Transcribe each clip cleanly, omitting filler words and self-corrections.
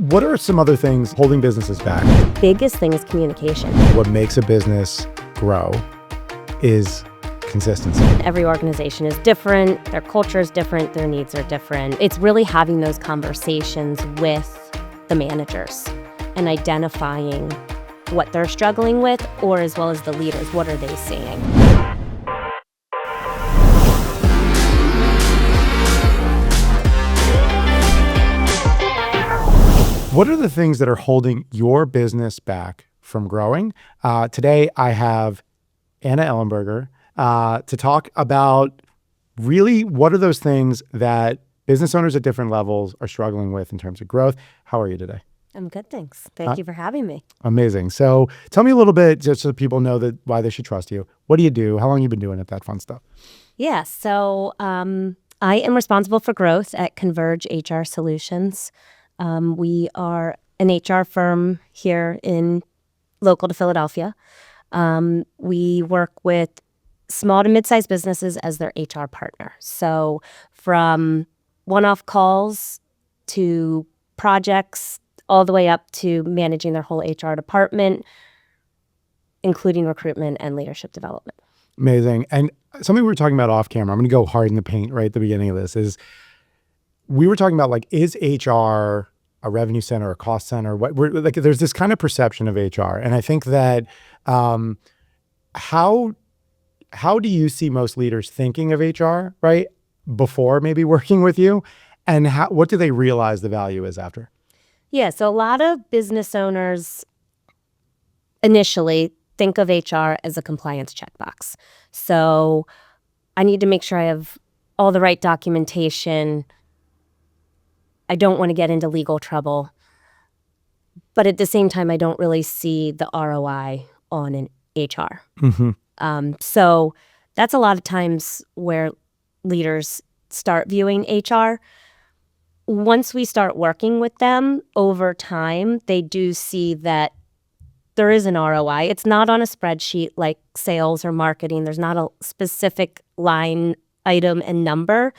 What are some other things holding businesses back? Biggest thing is communication. What makes a business grow is consistency. Every organization is different, their culture is different, their needs are different. It's really having those conversations with the managers and identifying what they're struggling with, or as well as the leaders, what are they seeing? What are the things that are holding your business back from growing? Today, I have Anna Ehlenberger to talk about really what are those things that business owners at different levels are struggling with in terms of growth. How are you today? I'm good, thanks. Thank you for having me. Amazing. So tell me a little bit, just so people know that why they should trust you. What do you do? How long have you been doing it, that fun stuff? Yeah, so I am responsible for growth at Converge HR Solutions. We are an HR firm here local to Philadelphia. We work with small to mid-sized businesses as their HR partner. So from one-off calls to projects, all the way up to managing their whole HR department, including recruitment and leadership development. Amazing. And something we were talking about off camera, I'm going to go hard in the paint right at the beginning of this, is we were talking about, like, is HR a revenue center, a cost center? There's this kind of perception of HR. And I think that how do you see most leaders thinking of HR, right, before maybe working with you? And what do they realize the value is after? Yeah, so a lot of business owners initially think of HR as a compliance checkbox. So I need to make sure I have all the right documentation. I don't want to get into legal trouble. But at the same time, I don't really see the ROI on an HR. Mm-hmm. So that's a lot of times where leaders start viewing HR. Once we start working with them over time, they do see that there is an ROI. It's not on a spreadsheet like sales or marketing. There's not a specific line item and number,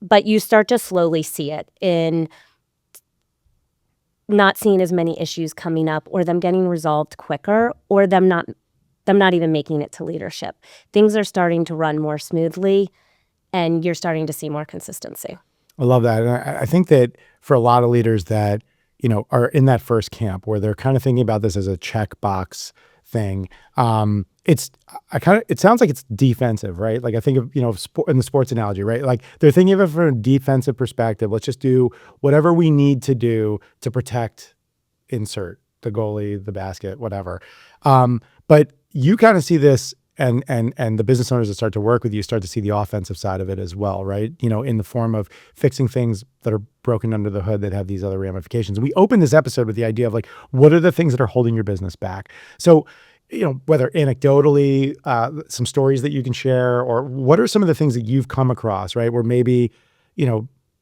but you start to slowly see it in not seeing as many issues coming up, or them getting resolved quicker, or them not even making it to leadership. Things are starting to run more smoothly, and you're starting to see more consistency. I love that. And I think that for a lot of leaders that, are in that first camp where they're kind of thinking about this as a checkbox thing, it sounds like it's defensive, right? Like I think of, in the sports analogy, right? Like they're thinking of it from a defensive perspective. Let's just do whatever we need to do to protect, insert the goalie, the basket, whatever. But you kind of see this, and the business owners that start to work with you start to see the offensive side of it as well, right? In the form of fixing things that are broken under the hood that have these other ramifications. We opened this episode with the idea of, like, what are the things that are holding your business back? So, whether anecdotally, some stories that you can share, or what are some of the things that you've come across, right? Where maybe,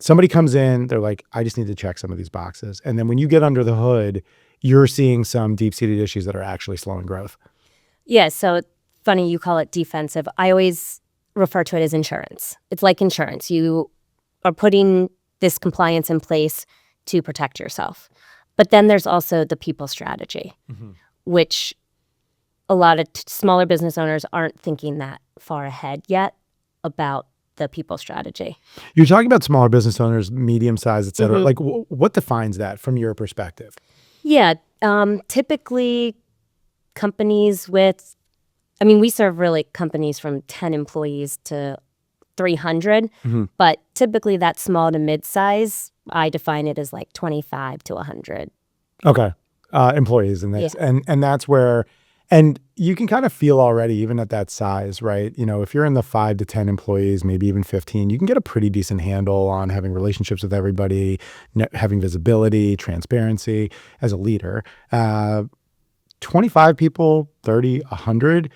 somebody comes in, they're like, I just need to check some of these boxes. And then when you get under the hood, you're seeing some deep-seated issues that are actually slowing growth. Yeah, so funny you call it defensive. I always refer to it as insurance. It's like insurance. You are putting this compliance in place to protect yourself. But then there's also the people strategy, which a lot of smaller business owners aren't thinking that far ahead yet about the people strategy. You're talking about smaller business owners, medium size, et cetera. Like, what defines that from your perspective? Yeah, typically companies with, we serve really companies from 10 employees to 300, but typically that small to mid-size, I define it as like 25 to 100. Okay. Employees. And that's where, and you can kind of feel already, even at that size, right? If you're in the 5 to 10 employees, maybe even 15, you can get a pretty decent handle on having relationships with everybody, having visibility, transparency as a leader. 25 people, 30, 100,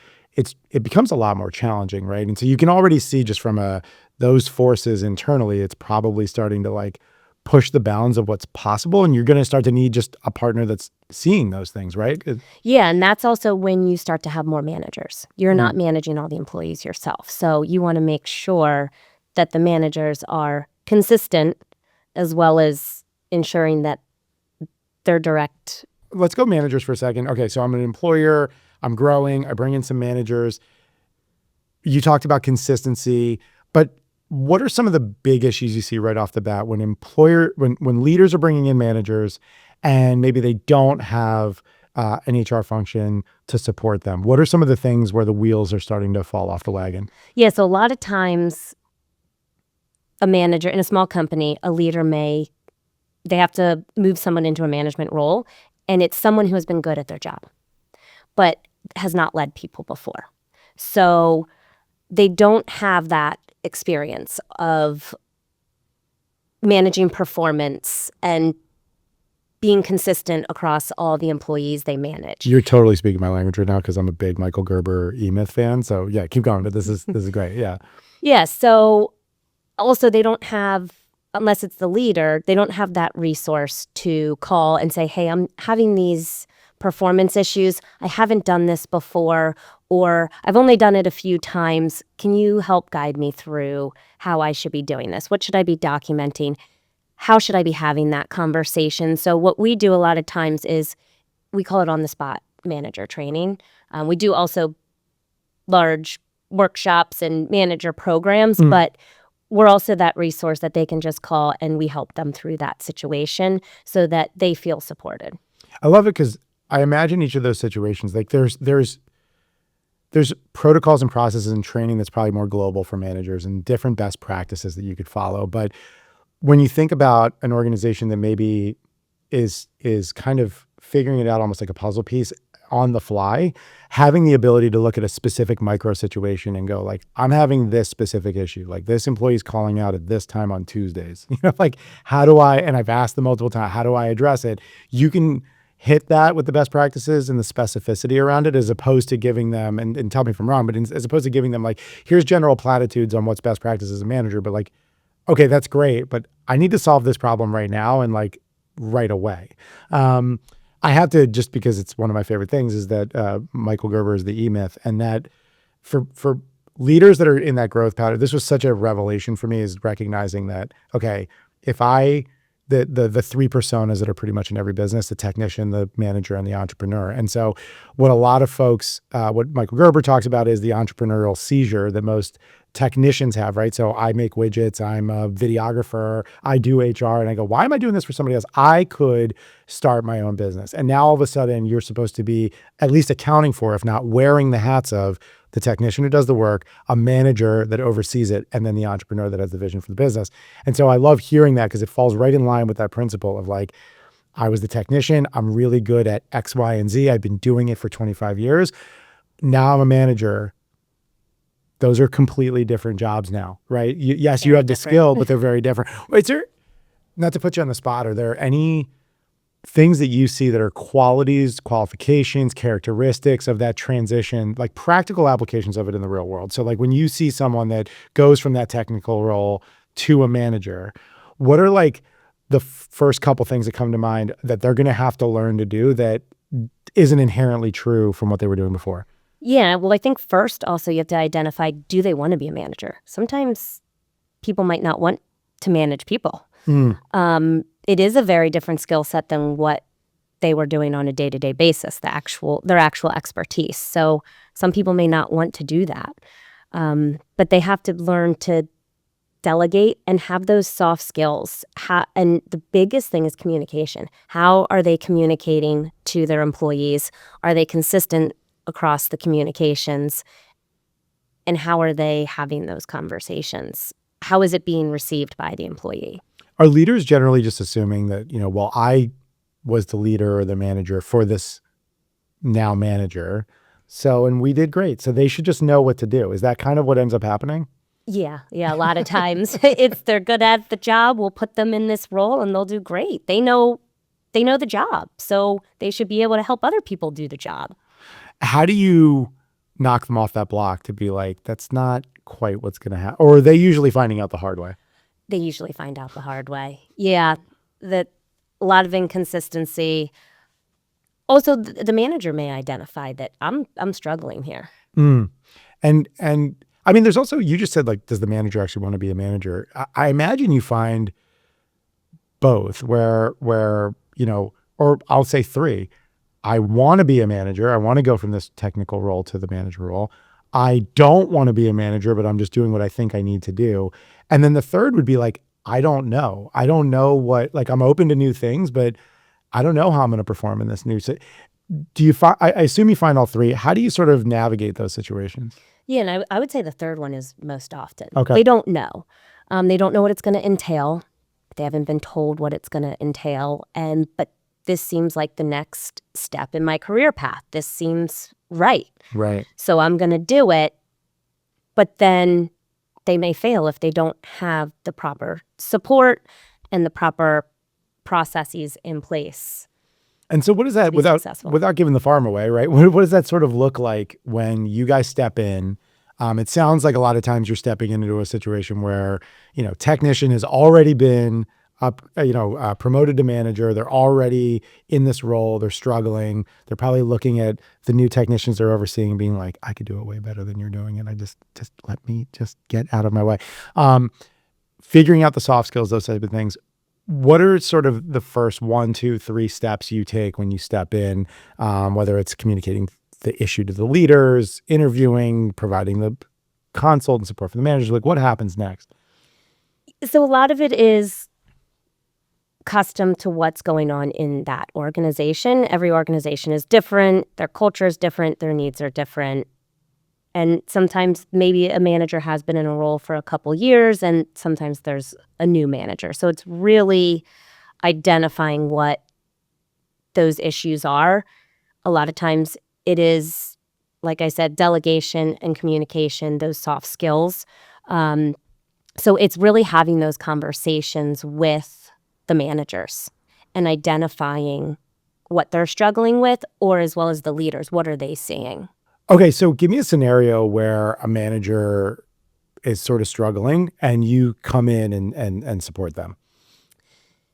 it becomes a lot more challenging, right? And so you can already see just from those forces internally, it's probably starting to, like, push the bounds of what's possible, and you're going to start to need just a partner that's seeing those things, right? Yeah, and that's also when you start to have more managers. You're not managing all the employees yourself. So you want to make sure that the managers are consistent, as well as ensuring that their direct. Let's go managers for a second. Okay, so I'm an employer. I'm growing. I bring in some managers. You talked about consistency, but what are some of the big issues you see right off the bat when when leaders are bringing in managers and maybe they don't have an HR function to support them? What are some of the things where the wheels are starting to fall off the wagon? Yeah, so a lot of times a manager in a small company, a leader they have to move someone into a management role, and it's someone who has been good at their job, but has not led people before. So they don't have that experience of managing performance and being consistent across all the employees they manage. You're totally speaking my language right now because I'm a big Michael Gerber E-Myth fan. So yeah, keep going. But this is great. Yeah. Yeah. So also they don't have, unless it's the leader, they don't have that resource to call and say, hey, I'm having these performance issues. I haven't done this before, or I've only done it a few times. Can you help guide me through how I should be doing this? What should I be documenting? How should I be having that conversation? So what we do a lot of times is we call it on-the-spot manager training. We do also large workshops and manager programs, but we're also that resource that they can just call and we help them through that situation so that they feel supported. I love it because I imagine each of those situations, like there's protocols and processes and training that's probably more global for managers and different best practices that you could follow. But when you think about an organization that maybe is kind of figuring it out almost like a puzzle piece on the fly, having the ability to look at a specific micro situation and go like, I'm having this specific issue, like this employee's calling out at this time on Tuesdays, like how do I, and I've asked them multiple times, how do I address it? You can hit that with the best practices and the specificity around it, as opposed to giving them, and tell me if I'm wrong, but as opposed to giving them like, here's general platitudes on what's best practice as a manager, but like, okay, that's great, but I need to solve this problem right now and like right away. I have to, just because it's one of my favorite things, is that Michael Gerber is the E-Myth, and that for leaders that are in that growth pattern, this was such a revelation for me, is recognizing that, okay, if the three personas that are pretty much in every business, the technician, the manager, and the entrepreneur. And so what a lot of folks, what Michael Gerber talks about is the entrepreneurial seizure that most technicians have, right? So I make widgets, I'm a videographer, I do HR, and I go, why am I doing this for somebody else? I could start my own business. And now all of a sudden you're supposed to be at least accounting for, if not wearing the hats of the technician who does the work, a manager that oversees it, and then the entrepreneur that has the vision for the business. And so I love hearing that because it falls right in line with that principle of like, I was the technician, I'm really good at X, Y, and Z. I've been doing it for 25 years. Now I'm a manager. Those are completely different jobs now, right? Yes, you have the skill, but they're very different. Is there, not to put you on the spot, are there any things that you see that are qualities, qualifications, characteristics of that transition, like practical applications of it in the real world? So like when you see someone that goes from that technical role to a manager, what are like the first couple things that come to mind that they're going to have to learn to do that isn't inherently true from what they were doing before? Yeah, well, I think first also you have to identify, do they want to be a manager? Sometimes people might not want to manage people. It is a very different skill set than what they were doing on a day-to-day basis, their actual expertise. So some people may not want to do that, but they have to learn to delegate and have those soft skills. And the biggest thing is communication. How are they communicating to their employees? Are they consistent across the communications? And how are they having those conversations? How is it being received by the employee? Are leaders generally just assuming that, well, I was the leader or the manager for this now manager, and we did great, so they should just know what to do? Is that kind of what ends up happening? Yeah. A lot of times it's they're good at the job. We'll put them in this role and they'll do great. They know the job, so they should be able to help other people do the job. How do you knock them off that block to be like, that's not quite what's going to happen? Or are they usually finding out the hard way? They usually find out the hard way. Yeah, that a lot of inconsistency. Also, the manager may identify that I'm struggling here. And I mean, there's also, you just said like, does the manager actually want to be a manager? I imagine you find both where or I'll say 3. I want to be a manager. I want to go from this technical role to the manager role. I don't want to be a manager, but I'm just doing what I think I need to do. And then the third would be like, I don't know. I don't know what, like, I'm open to new things, but I don't know how I'm going to perform in this new. So do you find, I assume you find all 3. How do you sort of navigate those situations? Yeah, and I would say the third one is most often. Okay. They don't know. They don't know what it's going to entail. They haven't been told what it's going to entail. But this seems like the next step in my career path. This seems right. Right. So I'm going to do it. But then they may fail if they don't have the proper support and the proper processes in place. And so what is that, be without successful. without giving the farm away, right? What does that sort of look like when you guys step in? It sounds like a lot of times you're stepping into a situation where, technician has already been promoted to manager. They're already in this role. They're struggling. They're probably looking at the new technicians they're overseeing and being like, I could do it way better than you're doing it. I just let me just get out of my way. Figuring out the soft skills, those type of things. What are sort of the first 1, 2, 3 steps you take when you step in, whether it's communicating the issue to the leaders, interviewing, providing the consult and support for the managers? Like, what happens next? So a lot of it is custom to what's going on in that organization. Every organization is different. Their culture is different. Their needs are different. And sometimes maybe a manager has been in a role for a couple years, and sometimes there's a new manager. So it's really identifying what those issues are. A lot of times it is, like I said, delegation and communication, those soft skills. So it's really having those conversations with the managers and identifying what they're struggling with, or as well as the leaders, what are they seeing? Okay, so give me a scenario where a manager is sort of struggling and you come in and support them.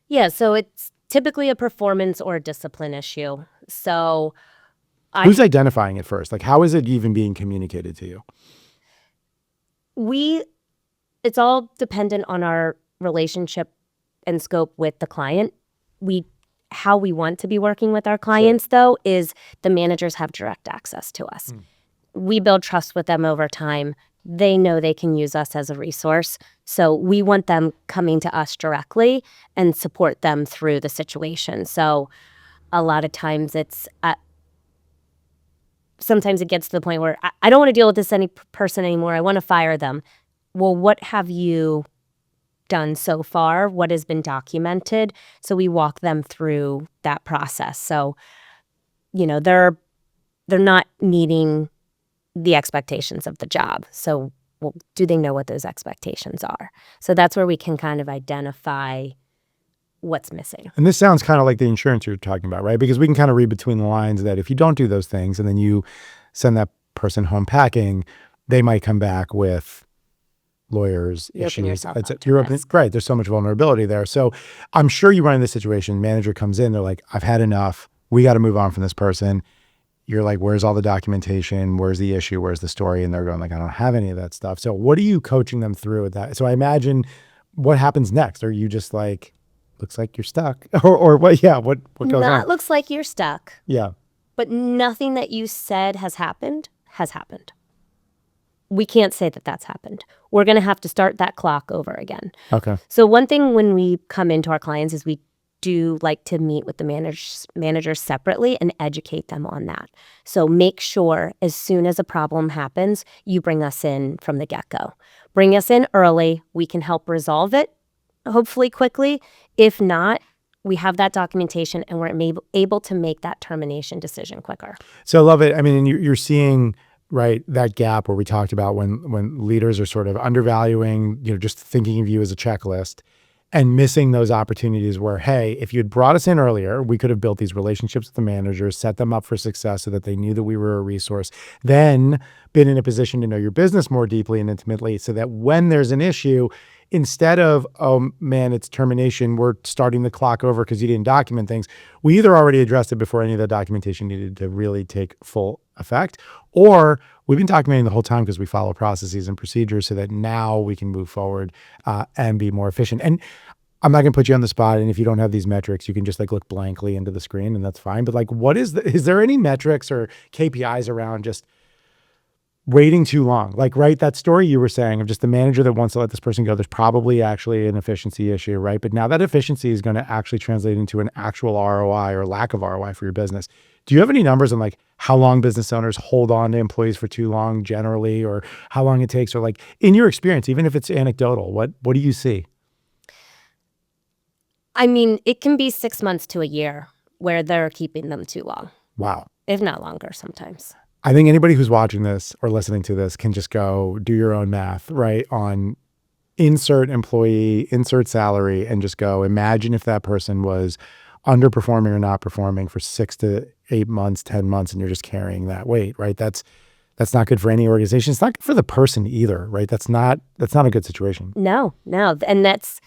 Yeah, so it's typically a performance or a discipline issue. So Who's identifying it first? Like, how is it even being communicated to you? It's all dependent on our relationship and scope with the client. How we want to be working with our clients, though, is the managers have direct access to us. We build trust with them over time. They know they can use us as a resource. So we want them coming to us directly and support them through the situation. So a lot of times sometimes it gets to the point where I don't want to deal with this person anymore. I want to fire them. Well, what have you done so far? What has been documented? So we walk them through that process. So, they're not meeting the expectations of the job. So, well, do they know what those expectations are? So that's where we can kind of identify what's missing. And this sounds kind of like the insurance you're talking about, right? Because we can kind of read between the lines that if you don't do those things and then you send that person home packing, they might come back with lawyers, issues. Right. There's so much vulnerability there. So I'm sure you run into this situation. Manager comes in, they're like, I've had enough. We got to move on from this person. You're like, where's all the documentation? Where's the issue? Where's the story? And they're going like, I don't have any of that stuff. So what are you coaching them through with that? So I imagine what happens next? Are you just like, looks like you're stuck or what? Yeah. What goes on? Not looks like you're stuck. Yeah. But nothing that you said has happened. We can't say that that's happened. We're going to have to start that clock over again. Okay. So one thing when we come into our clients is we do like to meet with the managers separately and educate them on that. So make sure as soon as a problem happens, you bring us in from the get-go. Bring us in early. We can help resolve it, hopefully quickly. If not, we have that documentation and we're able to make that termination decision quicker. So I love it. I mean, you're seeing, right, that gap where we talked about when leaders are sort of undervaluing, just thinking of you as a checklist and missing those opportunities where, hey, if you had brought us in earlier, we could have built these relationships with the managers, set them up for success so that they knew that we were a resource, then been in a position to know your business more deeply and intimately so that when there's an issue, instead of, oh man, it's termination, we're starting the clock over because you didn't document things, we either already addressed it before any of the documentation needed to really take full effect, or we've been documenting the whole time because we follow processes and procedures so that now we can move forward and be more efficient. And I'm not going to put you on the spot. And if you don't have these metrics, you can just like look blankly into the screen and that's fine. But like, is there any metrics or KPIs around just waiting too long? Like, right, that story you were saying of just the manager that wants to let this person go, there's probably actually an efficiency issue, right? But now that efficiency is going to actually translate into an actual ROI or lack of ROI for your business. Do you have any numbers on like how long business owners hold on to employees for too long generally, or how long it takes, or like in your experience, even if it's anecdotal, what do you see? I mean, it can be 6 months to a year where they're keeping them too long, Wow. if not longer sometimes. I think anybody who's watching this or listening to this can just go do your own math, right? On insert employee, insert salary, and just go imagine if that person was underperforming or not performing for 6 to 8 months, 10 months, and you're just carrying that weight, right? That's not good for any organization. It's not good for the person either, right? That's not a good situation. No. And that's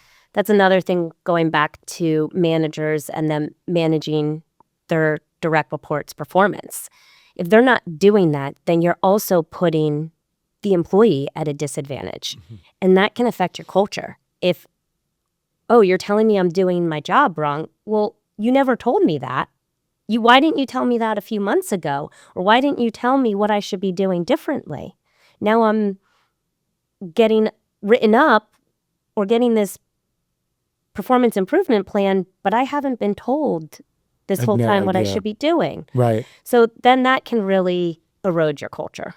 another thing, going back to managers and them managing their direct reports' performance. If they're not doing that, then you're also putting the employee at a disadvantage. Mm-hmm. And that can affect your culture. If, you're telling me I'm doing my job wrong, well, you never told me that. Why didn't you tell me that a few months ago? Or why didn't you tell me what I should be doing differently? Now I'm getting written up or getting this performance improvement plan, but I haven't been told this whole time what I should be doing. Right. So then that can really erode your culture.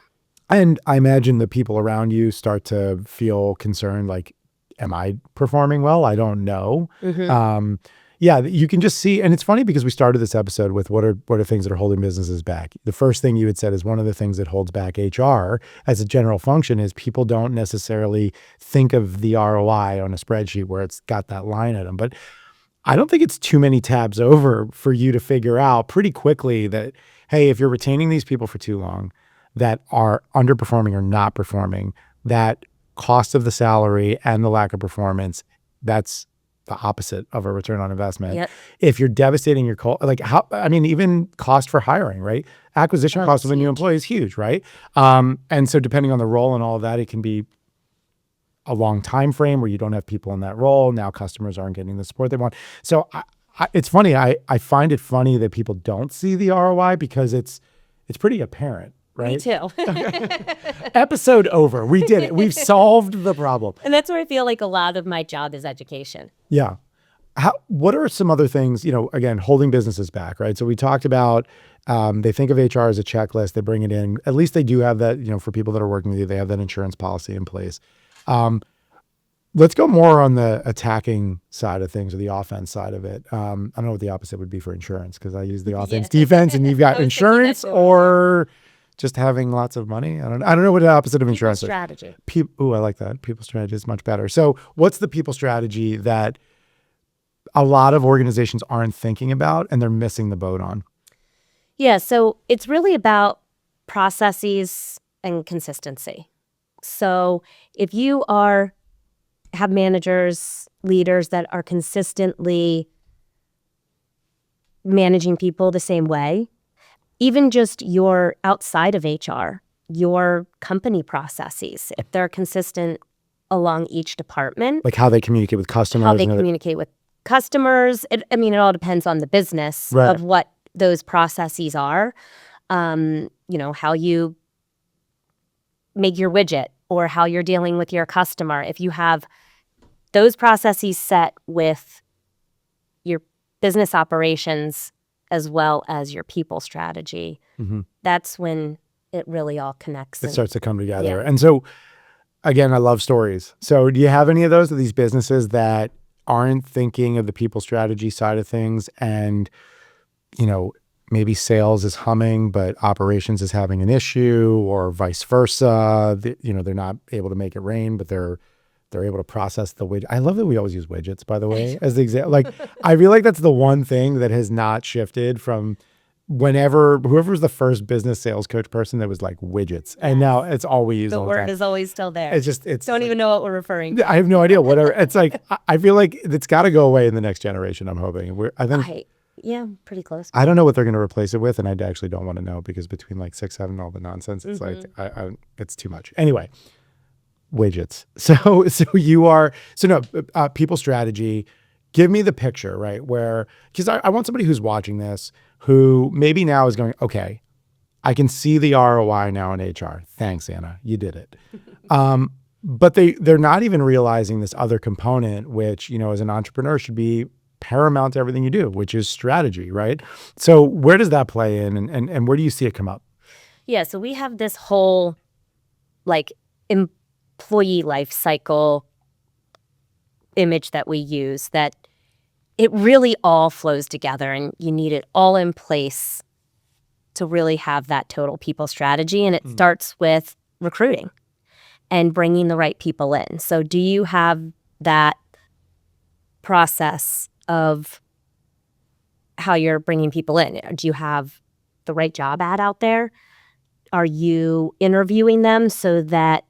And I imagine the people around you start to feel concerned, like, am I performing well? I don't know. Mm-hmm. Yeah, you can just see, and it's funny because we started this episode with what are things that are holding businesses back. The first thing you had said is one of the things that holds back HR as a general function is people don't necessarily think of the ROI on a spreadsheet where it's got that line item. But I don't think it's too many tabs over for you to figure out pretty quickly that, hey, if you're retaining these people for too long that are underperforming or not performing, that cost of the salary and the lack of performance, that's the opposite of a return on investment. Yep. If you're devastating your even cost for hiring, right? Acquisition cost of a new employee is huge, right? And so depending on the role and all of that, it can be a long time frame where you don't have people in that role. Now customers aren't getting the support they want. So it's funny. I find it funny that people don't see the ROI because it's pretty apparent. Right? Me too. Episode over. We did it. We've solved the problem. And that's where I feel like a lot of my job is education. Yeah. What are some other things, again, holding businesses back, right? So we talked about, they think of HR as a checklist. They bring it in. At least they do have that, for people that are working with you, they have that insurance policy in place. Let's go more on the attacking side of things or the offense side of it. I don't know what the opposite would be for insurance because I use the offense defense and you've got insurance or just having lots of money. I don't know what the opposite of insurance is. Strategy. I like that. People strategy is much better. So what's the people strategy that a lot of organizations aren't thinking about and they're missing the boat on? Yeah, so it's really about processes and consistency. So if you have managers, leaders that are consistently managing people the same way, even just your outside of HR, your company processes, if they're consistent along each department. Like how they communicate with customers. How they communicate with customers. It all depends on the business of what those processes are. How you make your widget or how you're dealing with your customer. If you have those processes set with your business operations as well as your people strategy, that's when it really all connects. It starts to come together. Yeah. And so, again, I love stories. So do you have any of those of these businesses that aren't thinking of the people strategy side of things and, maybe sales is humming, but operations is having an issue or vice versa? They're not able to make it rain, but they're able to process the widget. I love that we always use widgets, by the way, as the example. Like, I feel like that's the one thing that has not shifted from whoever was the first business sales coach person that was like widgets. And now it's all we use. The word time. Is always still there. It's don't even know what we're referring to. I have no idea. Whatever. It's like, I feel like it's got to go away in the next generation. I'm hoping. Yeah, pretty close. I don't know what they're going to replace it with. And I actually don't want to know because between like 6, 7, all the nonsense, it's like, it's too much. Anyway. Widgets. So people strategy, give me the picture, right? Where, because I want somebody who's watching this who maybe now is going, okay, I can see the ROI now in HR. Thanks, Anna. You did it. But they're not even realizing this other component, which, as an entrepreneur should be paramount to everything you do, which is strategy, right? So where does that play in and where do you see it come up? Yeah, so we have this whole like employee life cycle image that we use that it really all flows together and you need it all in place to really have that total people strategy. And it starts with recruiting and bringing the right people in. So do you have that process of how you're bringing people in? Do you have the right job ad out there? Are you interviewing them so that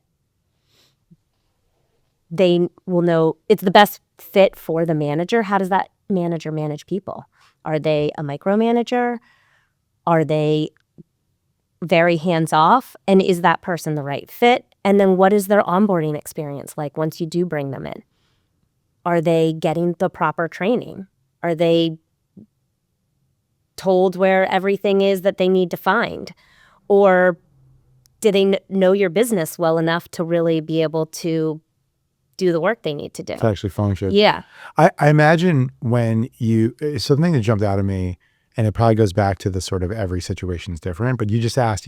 they will know it's the best fit for the manager? How does that manager manage people? Are they a micromanager? Are they very hands-off? And is that person the right fit? And then what is their onboarding experience like once you do bring them in? Are they getting the proper training? Are they told where everything is that they need to find? Or do they know your business well enough to really be able to do the work they need to do? To actually function. Yeah. I imagine when something that jumped out at me, and it probably goes back to the sort of every situation is different, but you just asked,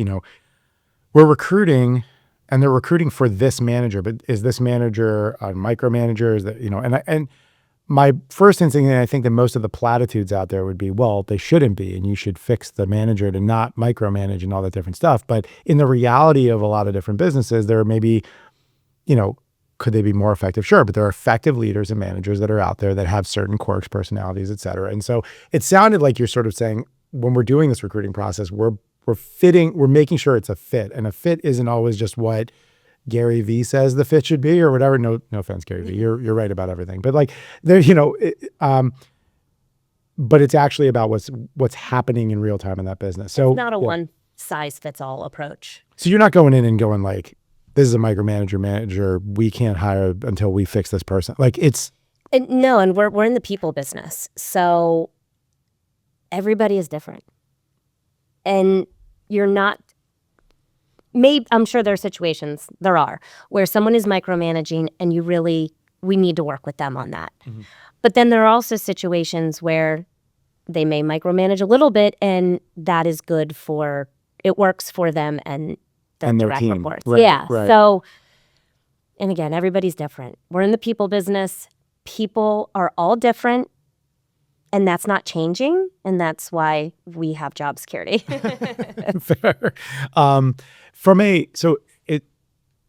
we're recruiting and they're recruiting for this manager, but is this manager a micromanager? Is that, and my first instinct, and I think that most of the platitudes out there would be, well, they shouldn't be, and you should fix the manager to not micromanage and all that different stuff. But in the reality of a lot of different businesses, there may be, could they be more effective? Sure, but there are effective leaders and managers that are out there that have certain quirks, personalities, et cetera. And so it sounded like you're sort of saying, when we're doing this recruiting process, we're making sure it's a fit. And a fit isn't always just what Gary Vee says the fit should be or whatever. No offense, Gary Vee. You're right about everything. But like there, but it's actually about what's happening in real time in that business. So it's not a one size fits all approach. So you're not going in and going like, this is a manager, we can't hire until we fix this person. Like No, and we're in the people business. So everybody is different. And you're not, I'm sure there are situations, where someone is micromanaging and we need to work with them on that. Mm-hmm. But then there are also situations where they may micromanage a little bit and that is good it works for them and their team. Reports. Right, yeah. Right. So, and again, everybody's different. We're in the people business. People are all different, and that's not changing. And that's why we have job security. Fair.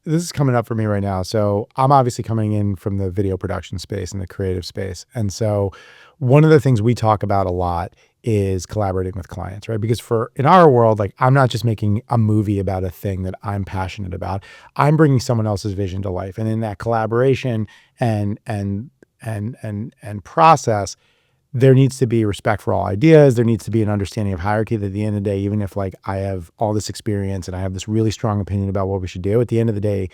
This is coming up for me right now. So I'm obviously coming in from the video production space and the creative space. And so one of the things we talk about a lot is collaborating with clients, right? Because in our world, like I'm not just making a movie about a thing that I'm passionate about. I'm bringing someone else's vision to life. And in that collaboration and process, there needs to be respect for all ideas. There needs to be an understanding of hierarchy that at the end of the day, even if like I have all this experience and I have this really strong opinion about what we should do, at the end of the day,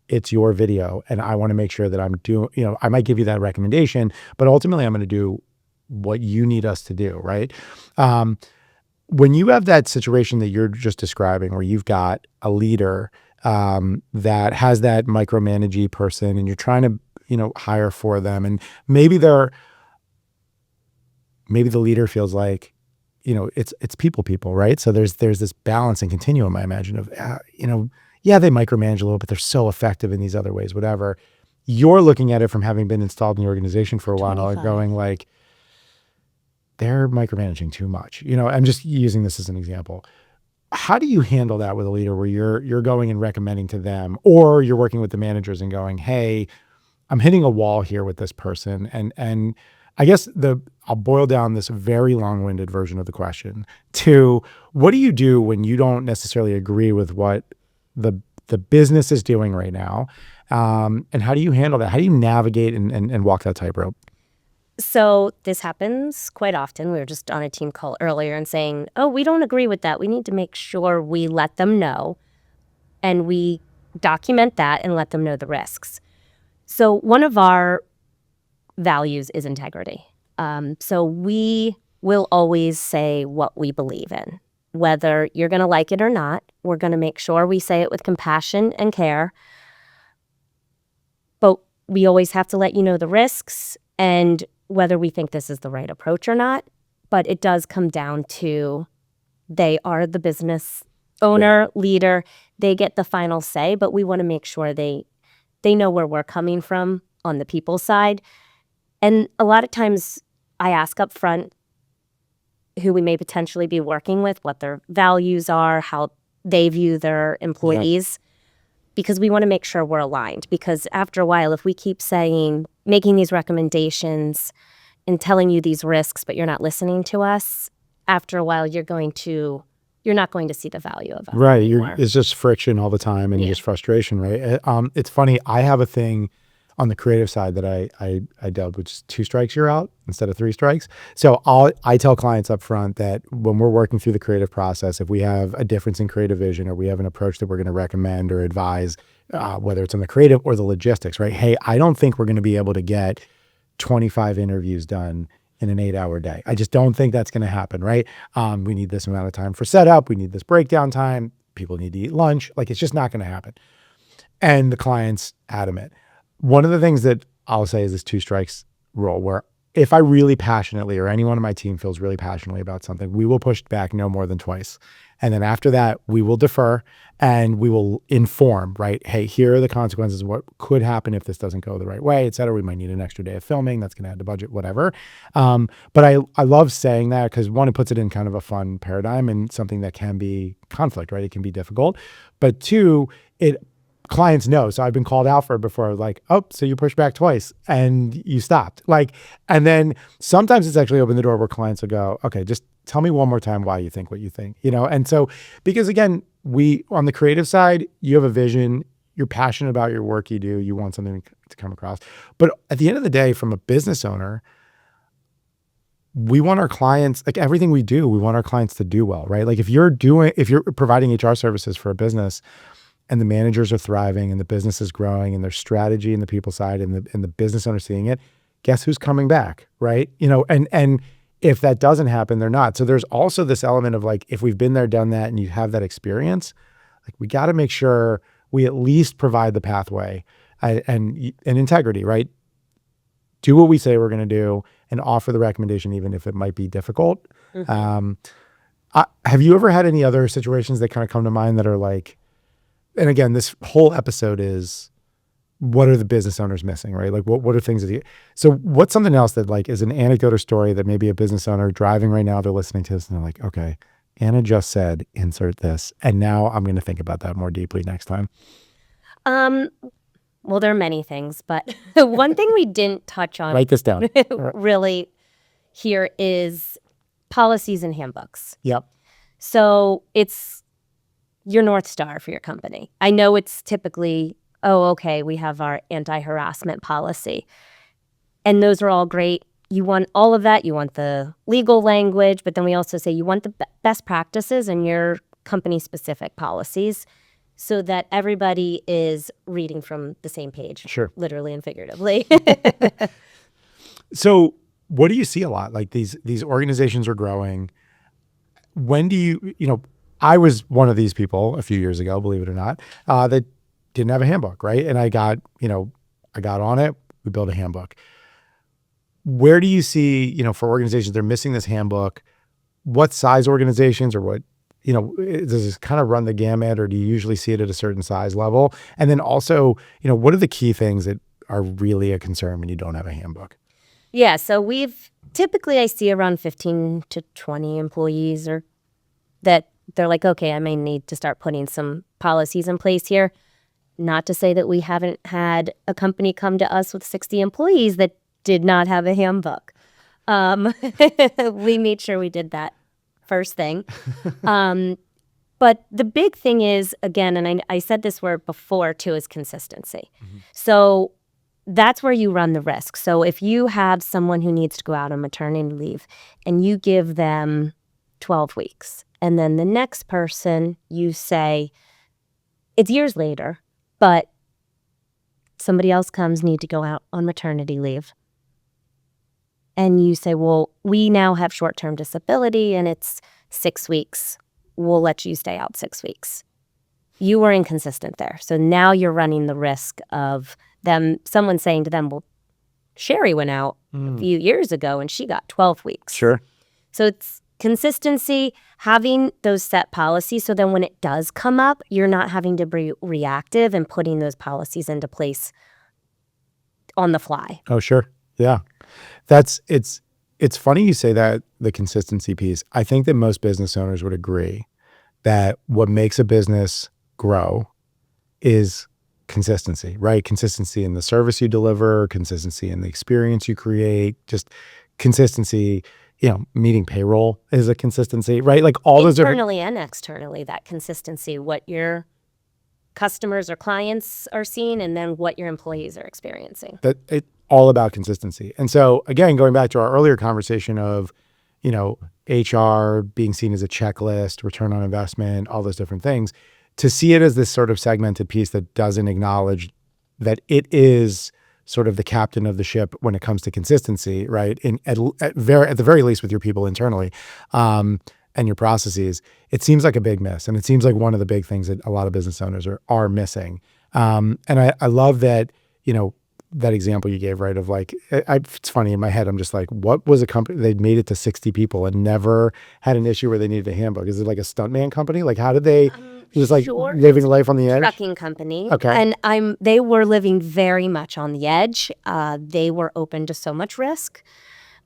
it's your video. And I want to make sure that I'm doing, I might give you that recommendation, but ultimately I'm going to do what you need us to do, right? When you have that situation that you're just describing, where you've got a leader that has that micromanaging person and you're trying to, hire for them, and maybe the leader feels like, it's people, right? So there's this balance and continuum, I imagine, of, they micromanage a little, but they're so effective in these other ways, whatever. You're looking at it from having been installed in the organization for a while, and going like, they're micromanaging too much. I'm just using this as an example. How do you handle that with a leader where you're going and recommending to them, or you're working with the managers and going, hey, I'm hitting a wall here with this person, and I guess I'll boil down this very long-winded version of the question to, what do you do when you don't necessarily agree with what the business is doing right now? And how do you handle that? How do you navigate and walk that tightrope? So this happens quite often. We were just on a team call earlier and saying, oh, we don't agree with that. We need to make sure we let them know and we document that and let them know the risks. So one of our values is integrity. So we will always say what we believe in. Whether you're going to like it or not, we're going to make sure we say it with compassion and care. But we always have to let you know the risks and whether we think this is the right approach or not. But it does come down to they are the business owner, leader. They get the final say, but we want to make sure they know where we're coming from on the people side. And a lot of times I ask up front who we may potentially be working with, what their values are, how they view their employees, because we want to make sure we're aligned. Because after a while, if we keep making these recommendations and telling you these risks, but you're not listening to us, after a while, you're not going to see the value of it. Right. Anymore. It's just friction all the time and just frustration, right? It's funny. I have a thing on the creative side that I dealt with, which is 2 strikes, you're out instead of 3 strikes. So I tell clients up front that when we're working through the creative process, if we have a difference in creative vision or we have an approach that we're going to recommend or advise, whether it's on the creative or the logistics, right? Hey, I don't think we're going to be able to get 25 interviews done in an 8-hour day. I just don't think that's going to happen, right? We need this amount of time for setup. We need this breakdown time. People need to eat lunch. Like, it's just not going to happen. And the client's adamant. One of the things that I'll say is this 2 strikes rule, where if I really passionately or anyone on my team feels really passionately about something, we will push back no more than twice. And then after that, we will defer and we will inform, right? Hey, here are the consequences of what could happen if this doesn't go the right way, et cetera. We might need an extra day of filming. That's going to add to budget, whatever. But I love saying that because, one, it puts it in kind of a fun paradigm and something that can be conflict, right? It can be difficult. But 2, clients know. So I've been called out for it before. Like, oh, so you pushed back twice and you stopped. Like, and then sometimes it's actually opened the door where clients will go, okay, just tell me one more time why you think what you think, And so, because again, on the creative side, you have a vision, you're passionate about your work you do, you want something to come across. But at the end of the day, from a business owner, we want our clients, like everything we do, we want our clients to do well, right? Like if you're providing HR services for a business, and the managers are thriving and the business is growing and there's strategy in the people side and the business owner seeing it, guess who's coming back, right? And if that doesn't happen, they're not. So there's also this element of like, if we've been there, done that, and you have that experience, like we got to make sure we at least provide the pathway and integrity, right? Do what we say we're going to do and offer the recommendation, even if it might be difficult. Mm-hmm. Have you ever had any other situations that kind of come to mind that are like, and again, this whole episode is, what are the business owners missing, right? Like what are things so what's something else that like is an anecdote or story that maybe a business owner driving right now, they're listening to this and they're like, okay, Anna just said, insert this. And now I'm going to think about that more deeply next time. Well, there are many things, but one thing we didn't touch on. Write this down. Really here is policies and handbooks. Yep. So it's your North Star for your company. I know it's typically, okay, we have our anti-harassment policy. And those are all great. You want all of that. You want the legal language, but then we also say you want the best practices and your company-specific policies so that everybody is reading from the same page. Sure. Literally and figuratively. So what do you see a lot? Like these organizations are growing. When do you I was one of these people a few years ago, believe it or not, that didn't have a handbook, right? And I got on it. We built a handbook. Where do you see, for organizations, they're missing this handbook? What size organizations or what, does this kind of run the gamut, or do you usually see it at a certain size level? And then also, what are the key things that are really a concern when you don't have a handbook? Yeah, so typically I see around 15 to 20 employees or that they're like, okay, I may need to start putting some policies in place here. Not to say that we haven't had a company come to us with 60 employees that did not have a handbook. We made sure we did that first thing. But the big thing is, again, and I said this word before too, is consistency. Mm-hmm. So that's where you run the risk. So if you have someone who needs to go out on maternity leave and you give them 12 weeks, and then the next person, you say, it's years later, but somebody else need to go out on maternity leave. and you say, well, we now have short-term disability and it's 6 weeks. We'll let you stay out 6 weeks. You were inconsistent there. So now you're running the risk of someone saying to them, well, Sherry went out a few years ago and she got 12 weeks. Sure. So it's consistency, having those set policies. So then when it does come up, you're not having to be reactive and putting those policies into place on the fly. Oh, sure. Yeah. It's funny you say that, the consistency piece. I think that most business owners would agree that what makes a business grow is consistency, right? Consistency in the service you deliver, consistency in the experience you create, just consistency, meeting payroll is a consistency, right? Like all those internally and externally, that consistency, what your customers or clients are seeing and then what your employees are experiencing. All about consistency. And so again, going back to our earlier conversation of, HR being seen as a checklist, return on investment, all those different things, to see it as this sort of segmented piece that doesn't acknowledge that it is sort of the captain of the ship when it comes to consistency, right? At the very least with your people internally and your processes, it seems like a big miss. And it seems like one of the big things that a lot of business owners are missing. And I love that, that example you gave, right? Of like, it's funny in my head, I'm just like, what was a company, they'd made it to 60 people and never had an issue where they needed a handbook? Is it like a stuntman company? Like how did they, it was like living life on the edge? Trucking company. Okay. And they were living very much on the edge. They were open to so much risk,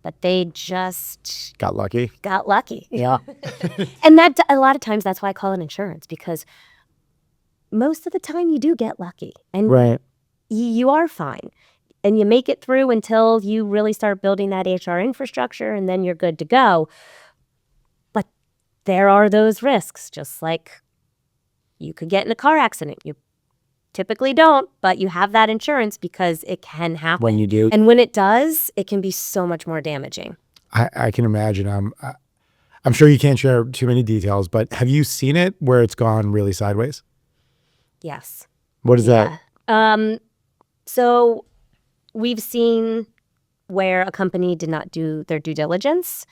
but they just got lucky. Yeah. And that a lot of times that's why I call it insurance, because most of the time you do get lucky and right. You are fine. And you make it through until you really start building that HR infrastructure and then you're good to go. But there are those risks, just like you could get in a car accident. You typically don't, but you have that insurance because it can happen. When you do. And when it does, it can be so much more damaging. I can imagine. I'm sure you can't share too many details, but have you seen it where it's gone really sideways? Yes. What is that? So we've seen where a company did not do their due diligence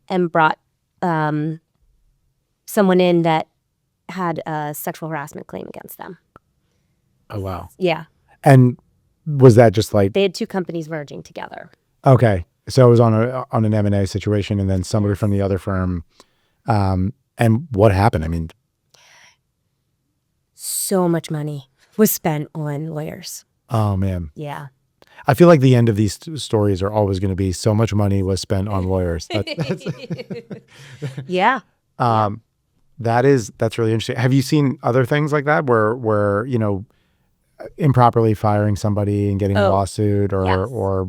and brought someone in that had a sexual harassment claim against them. Oh, wow. Yeah. And was that just like... They had two companies merging together. Okay. So it was on an M&A situation and then somebody from the other firm. And what happened? I mean... So much money was spent on lawyers. Oh, man. Yeah. I feel like the end of these stories are always going to be so much money was spent on lawyers. Yeah. That's really interesting. Have you seen other things like that where improperly firing somebody and getting a lawsuit or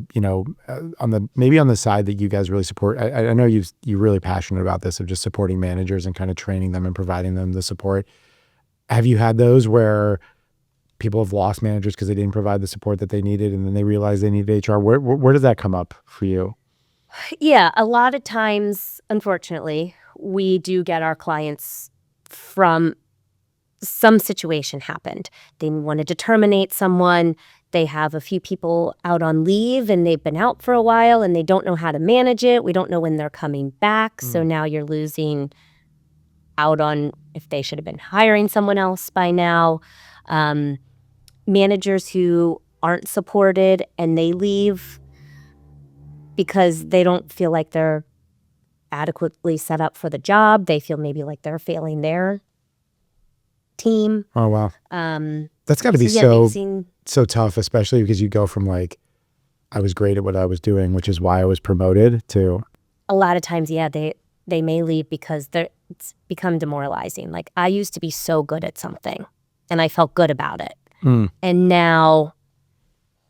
maybe on the side that you guys really support? I know you're really passionate about this, of just supporting managers and kind of training them and providing them the support. Have you had those where people have lost managers because they didn't provide the support that they needed and then they realized they needed HR? Where does that come up for you? Yeah, a lot of times, unfortunately, we do get our clients from some situation happened. They wanted to terminate someone. They have a few people out on leave and they've been out for a while and they don't know how to manage it. We don't know when they're coming back. So now you're losing out on if they should have been hiring someone else by now. Managers who aren't supported and they leave because they don't feel like they're adequately set up for the job. They feel maybe like they're failing their team. Oh, wow. That's got to be so tough, especially because you go from like, I was great at what I was doing, which is why I was promoted, to... A lot of times, yeah, they may leave because it's become demoralizing. Like, I used to be so good at something and I felt good about it. And now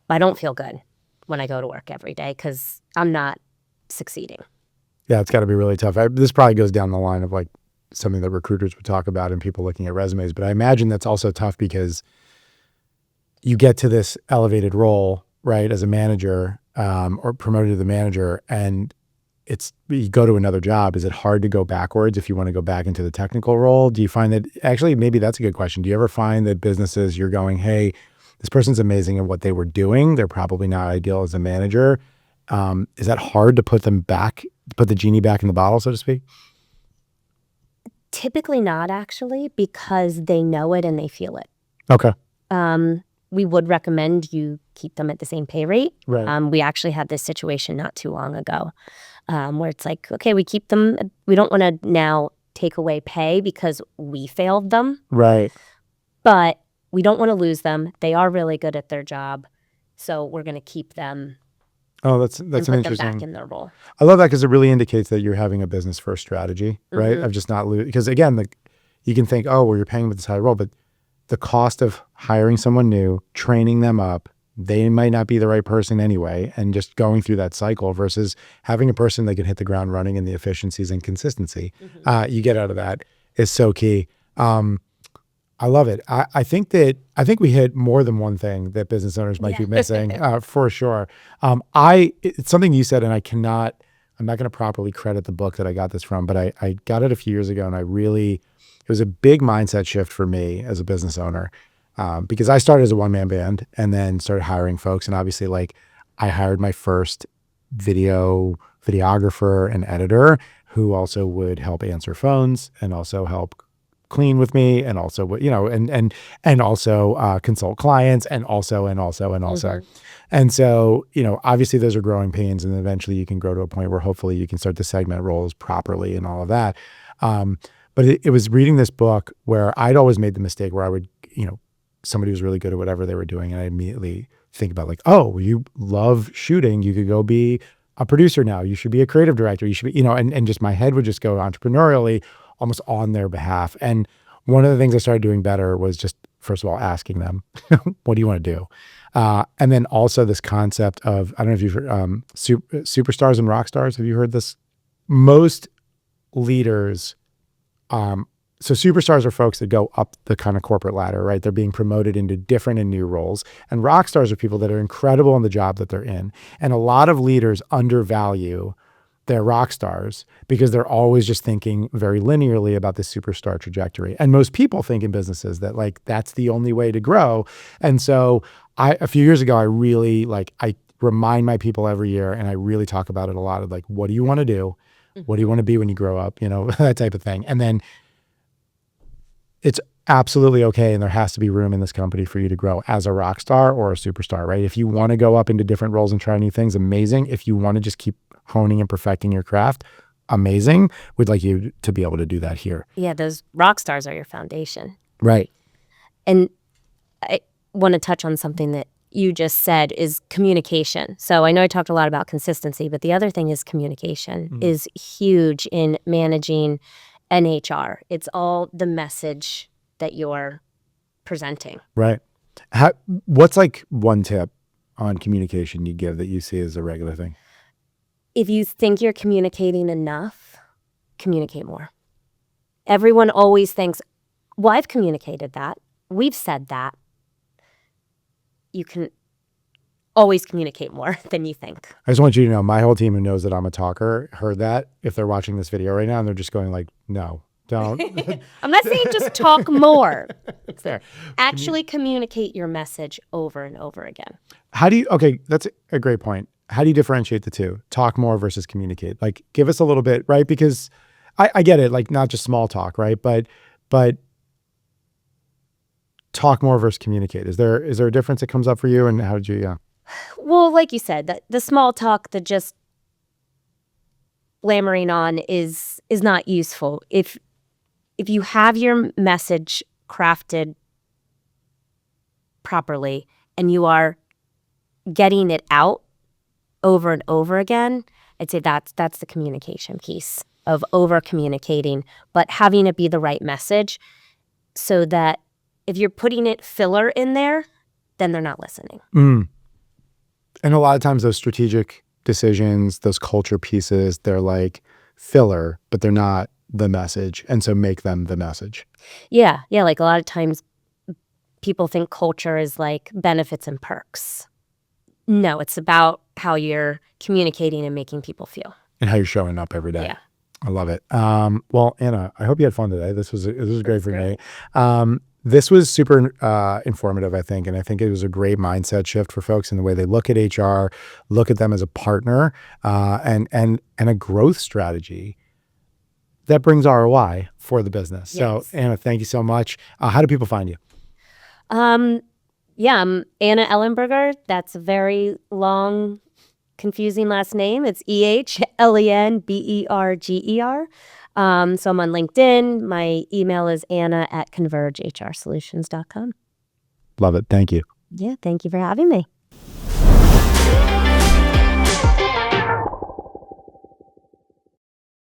I don't feel good when I go to work every day because I'm not succeeding. Yeah, it's got to be really tough. This probably goes down the line of like something that recruiters would talk about and people looking at resumes. But I imagine that's also tough because you get to this elevated role, right, as a manager or promoted to the manager, and you go to another job. Is it hard to go backwards if you want to go back into the technical role? Do you find that, actually, maybe that's a good question. Do you ever find that businesses, you're going, hey, this person's amazing at what they were doing. They're probably not ideal as a manager. Is that hard to put the genie back in the bottle, so to speak? Typically not, actually, because they know it and they feel it. Okay. We would recommend you keep them at the same pay rate. Right. We actually had this situation not too long ago where it's like, okay, we keep them. We don't want to now take away pay because we failed them, Right. but we don't want to lose them. They are really good at their job, so we're going to keep them. Oh, that's and an put them interesting. back in their role. I love that because it really indicates that you're having a business first strategy, right? Mhm. Of just not lose. Because again, you can think, oh, well, you're paying with this high role, but the cost of hiring someone new, training them up, they might not be the right person anyway, and just going through that cycle versus having a person that can hit the ground running and the efficiencies and consistency you get out of that is so key. I love it. I think we hit more than one thing that business owners might be missing for sure. It's something you said, and I'm not going to properly credit the book that I got this from, but I got it a few years ago, and it was a big mindset shift for me as a business owner because I started as a one-man band and then started hiring folks. And obviously, like, I hired my first videographer and editor who also would help answer phones and also help clean with me and also, and also consult clients and also. And so, obviously those are growing pains, and eventually you can grow to a point where hopefully you can start to segment roles properly and all of that. But it was reading this book where I'd always made the mistake where I would, somebody was really good at whatever they were doing, and I immediately think about, like, oh, you love shooting, you could go be a producer now, you should be a creative director, you should be, and just my head would just go entrepreneurially almost on their behalf. And one of the things I started doing better was just, first of all, asking them, what do you want to do? And then also this concept of, I don't know if you've heard superstars and rock stars. Have you heard this? Most leaders, so superstars are folks that go up the kind of corporate ladder, right? They're being promoted into different and new roles. And rock stars are people that are incredible in the job that they're in. And a lot of leaders undervalue their rock stars because they're always just thinking very linearly about the superstar trajectory. And most people think in businesses that, like, that's the only way to grow. And so a few years ago, I remind my people every year, and I really talk about it a lot, of like, what do you want to do? What do you want to be when you grow up? That type of thing. And then it's absolutely okay, and there has to be room in this company for you to grow as a rock star or a superstar, right? If you want to go up into different roles and try new things, amazing. If you want to just keep honing and perfecting your craft, amazing. We'd like you to be able to do that here. Yeah, those rock stars are your foundation. Right. And I want to touch on something that you just said is communication. So I know I talked a lot about consistency, but the other thing is communication is huge in managing an HR. It's all the message that you're presenting. Right. What's like one tip on communication you give that you see as a regular thing? If you think you're communicating enough, communicate more. Everyone always thinks, well, I've communicated that. We've said that. You can always communicate more than you think. I just want you to know, my whole team who knows that I'm a talker heard that. If they're watching this video right now, and they're just going like, no, don't. I'm not saying just talk more. Fair. Actually communicate your message over and over again. Okay, that's a great point. How do you differentiate the two? Talk more versus communicate. Like, give us a little bit, right? Because I get it, like, not just small talk, right? But talk more versus communicate. Is there a difference that comes up for you, and how did you, yeah? Well, like you said, the small talk, the just blammering on is not useful. If you have your message crafted properly and you are getting it out over and over again, I'd say that's the communication piece of over communicating, but having it be the right message so that if you're putting it filler in there, then they're not listening. And a lot of times those strategic decisions, those culture pieces, they're like filler, but they're not the message. And so make them the message. Yeah. Like a lot of times people think culture is like benefits and perks. No, it's about how you're communicating and making people feel. And how you're showing up every day. Yeah. I love it. Well, Anna, I hope you had fun today. This was great for me. This was super informative, I think, and I think it was a great mindset shift for folks in the way they look at HR, look at them as a partner, and a growth strategy that brings ROI for the business. So, Yes. Anna, thank you so much. How do people find you? Yeah, I'm Anna Ehlenberger. That's a very long, confusing last name. It's Ehlenberger. So I'm on LinkedIn. My email is anna@convergeHRsolutions.com. Love it. Thank you. Yeah, thank you for having me.